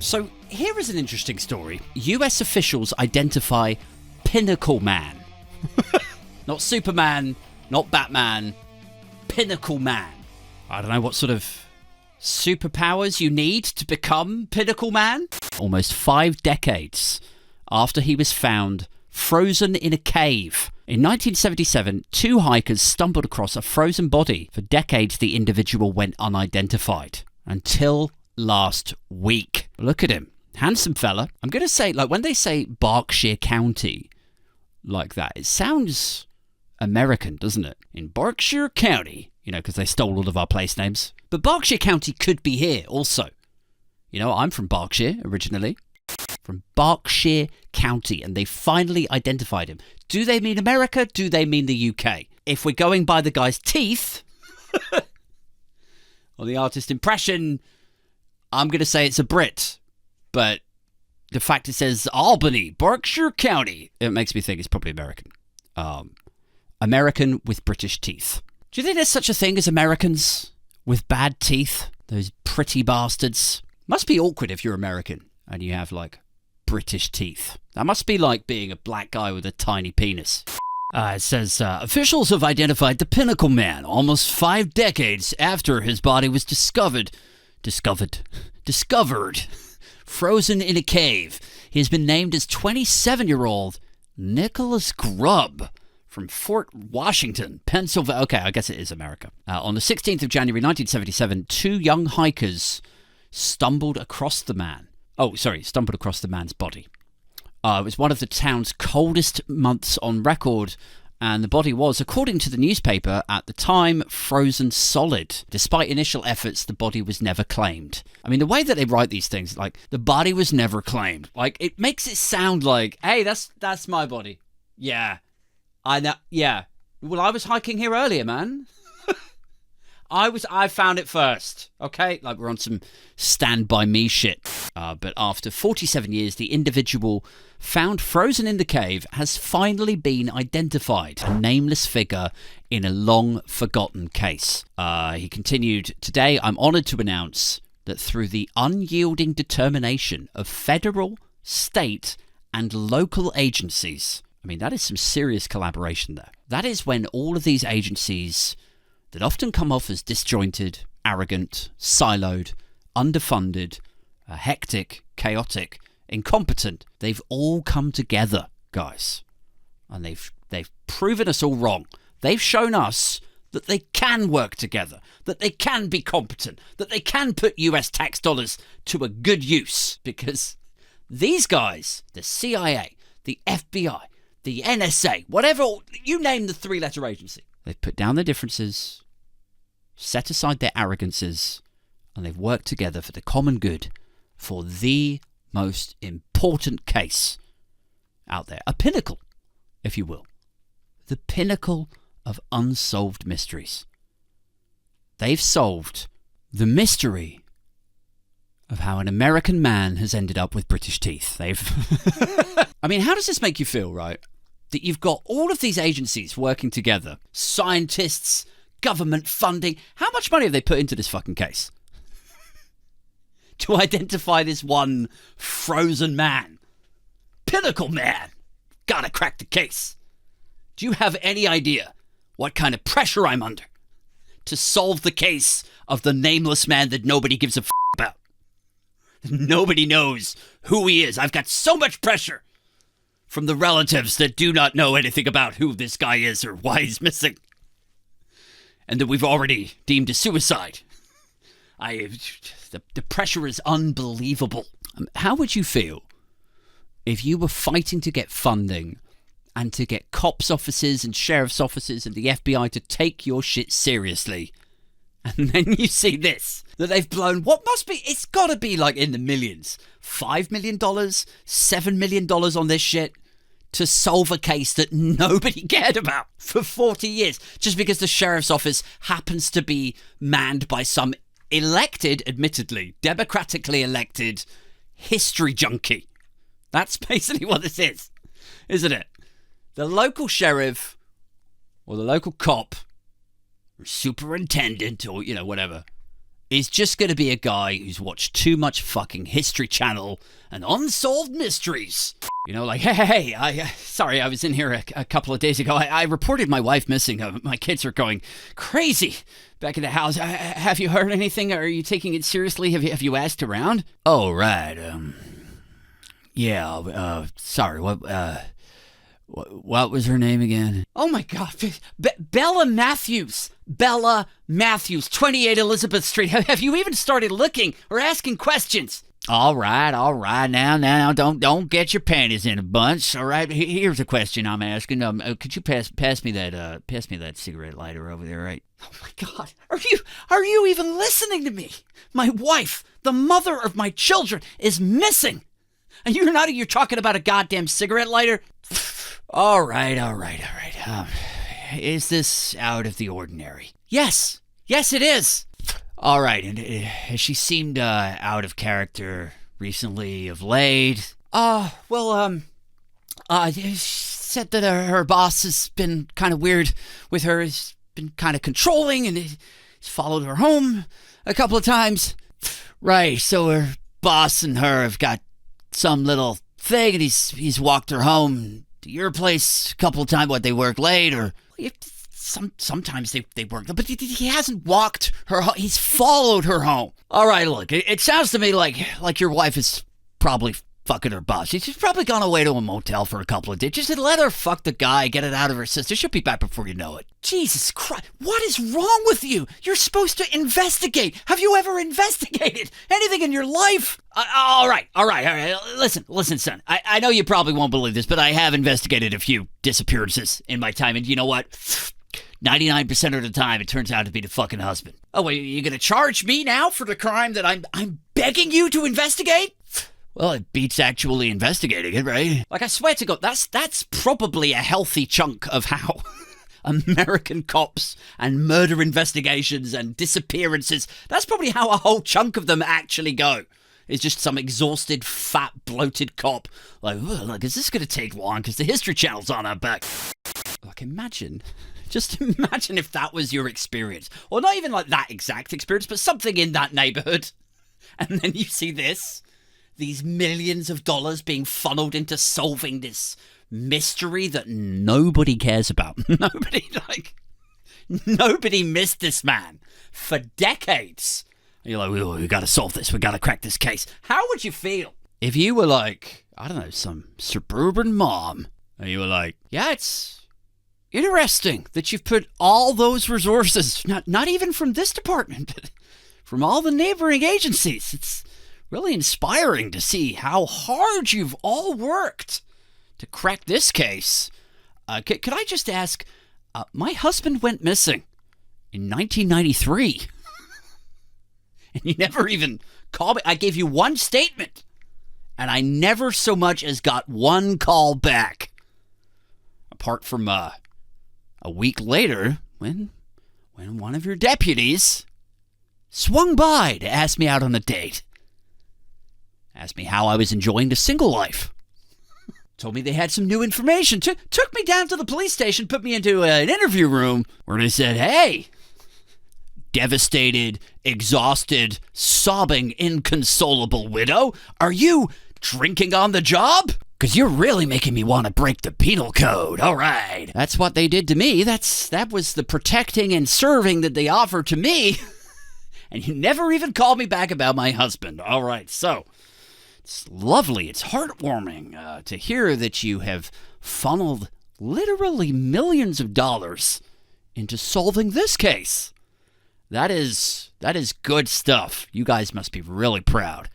So here is an interesting story. US officials identify Pinnacle Man. Not Superman, not Batman, Pinnacle Man. I don't know what sort of superpowers you need to become Pinnacle Man. Almost 5 decades after he was found frozen in a cave. In 1977, 2 hikers stumbled across a frozen body. For decades, the individual went unidentified. Until last week. Look at him. Handsome fella. I'm going to say, like, when they say Berkshire County like that, it sounds American, doesn't it? In Berkshire County, you know, because they stole all of our place names. But Berkshire County could be here also. You know, I'm from Berkshire originally. From Berkshire County, and they finally identified him. Do they mean America? Do they mean the UK? If we're going by the guy's teeth, or the artist impression, I'm going to say it's a Brit. But the fact it says Albany, Berkshire County, it makes me think it's probably American. American with British teeth. Do you think there's such a thing as Americans with bad teeth? Those pretty bastards. Must be awkward if you're American and you have, like, British teeth. That must be like being a black guy with a tiny penis. It says, officials have identified the Pinnacle Man almost 5 decades after his body was discovered, frozen in a cave. He has been named as 27-year-old Nicholas Grubb from Fort Washington, Pennsylvania. Okay, I guess it is America. On the 16th of January 1977, 2 young hikers stumbled across the man's body. It was one of the town's coldest months on record, and the body was, according to the newspaper at the time, frozen solid. Despite initial efforts, the body was never claimed. I mean, the way that they write these things, like, the body was never claimed. Like, it makes it sound like, hey, that's my body. Yeah. I know. Yeah. Well, I was hiking here earlier, man. I found it first, okay? Like, we're on some Stand By Me shit. But after 47 years, the individual found frozen in the cave has finally been identified. A nameless figure in a long-forgotten case. He continued, today I'm honoured to announce that through the unyielding determination of federal, state, and local agencies, I mean, that is some serious collaboration there. That is when all of these agencies that often come off as disjointed, arrogant, siloed, underfunded, hectic, chaotic, incompetent, they've all come together, guys. And they've proven us all wrong. They've shown us that they can work together, that they can be competent, that they can put US tax dollars to a good use. Because these guys, the CIA, the FBI, the NSA, whatever, you name the 3-letter agency, they've put down their differences, set aside their arrogances, and they've worked together for the common good, for the most important case out there. A pinnacle, if you will. The pinnacle of unsolved mysteries. They've solved the mystery of how an American man has ended up with British teeth. I mean, how does this make you feel, right? That you've got all of these agencies working together, scientists, government funding. How much money have they put into this fucking case? To identify this one frozen man. Pinnacle Man. Gotta crack the case. Do you have any idea what kind of pressure I'm under to solve the case of the nameless man that nobody gives a about? Nobody knows who he is. I've got so much pressure from the relatives that do not know anything about who this guy is or why he's missing. And that we've already deemed a suicide. The pressure is unbelievable. How would you feel if you were fighting to get funding and to get cops' offices and sheriff's offices and the FBI to take your shit seriously? And then you see this, that they've blown, what must be, it's got to be like in the millions. $5 million, $7 million on this shit to solve a case that nobody cared about for 40 years. Just because the sheriff's office happens to be manned by some elected, admittedly, democratically elected history junkie. That's basically what this is, isn't it? The local sheriff or the local cop or superintendent or, you know, whatever, is just going to be a guy who's watched too much fucking History Channel and Unsolved Mysteries. You know, like, hey, sorry, I was in here a couple of days ago. I reported my wife missing. My kids are going crazy back in the house. Have you heard anything? Are you taking it seriously? Have you asked around? Oh, right. Yeah, sorry, what was her name again? Oh my God, Bella Matthews. Bella Matthews, 28 Elizabeth Street. Have you even started looking or asking questions? All right. Now, don't get your panties in a bunch. All right, here's a question I'm asking. Could you pass me that cigarette lighter over there, right? Oh my God, are you even listening to me? My wife, the mother of my children, is missing, and you're talking about a goddamn cigarette lighter? All right. Is this out of the ordinary? Yes, it is. All right, and has she seemed out of character recently, of late? She said that her boss has been kind of weird with her. He's been kind of controlling, and he's followed her home a couple of times. Right, so her boss and her have got some little thing, and he's walked her home to your place a couple of times. What, they work late, or sometimes they work, but he hasn't walked her home. He's followed her home. All right, look, it sounds to me like your wife is probably fucking her boss. She's probably gone away to a motel for a couple of days. Just let her fuck the guy, get it out of her system. She'll be back before you know it. Jesus Christ, what is wrong with you? You're supposed to investigate. Have you ever investigated anything in your life? All right. Listen, son. I know you probably won't believe this, but I have investigated a few disappearances in my time, and you know what? 99% of the time, it turns out to be the fucking husband. Oh, wait, you gonna charge me now for the crime that I'm begging you to investigate? Well, it beats actually investigating it, right? Like, I swear to God, that's probably a healthy chunk of how American cops and murder investigations and disappearances, that's probably how a whole chunk of them actually go. It's just some exhausted, fat, bloated cop. Like, is this going to take long? Because the History Channel's on our back. Like, just imagine if that was your experience. Or not even like that exact experience, but something in that neighborhood. And then you see this. These millions of dollars being funneled into solving this mystery that nobody cares about. Nobody missed this man for decades. And you're like, we got to solve this. We got to crack this case. How would you feel if you were like, I don't know, some suburban mom, and you were like, yeah, it's interesting that you've put all those resources, not even from this department, but from all the neighboring agencies. It's really inspiring to see how hard you've all worked to crack this case. Could I just ask, my husband went missing in 1993. And you never even called me. I gave you one statement, and I never so much as got one call back. Apart from a week later, when one of your deputies swung by to ask me out on a date. Asked me how I was enjoying the single life. Told me they had some new information. Took me down to the police station, put me into an interview room where they said, hey, devastated, exhausted, sobbing, inconsolable widow, are you drinking on the job? Because you're really making me want to break the penal code. All right. That's what they did to me. That was the protecting and serving that they offered to me. And you never even called me back about my husband. All right, so it's lovely, it's heartwarming to hear that you have funneled literally millions of dollars into solving this case. That is good stuff. You guys must be really proud.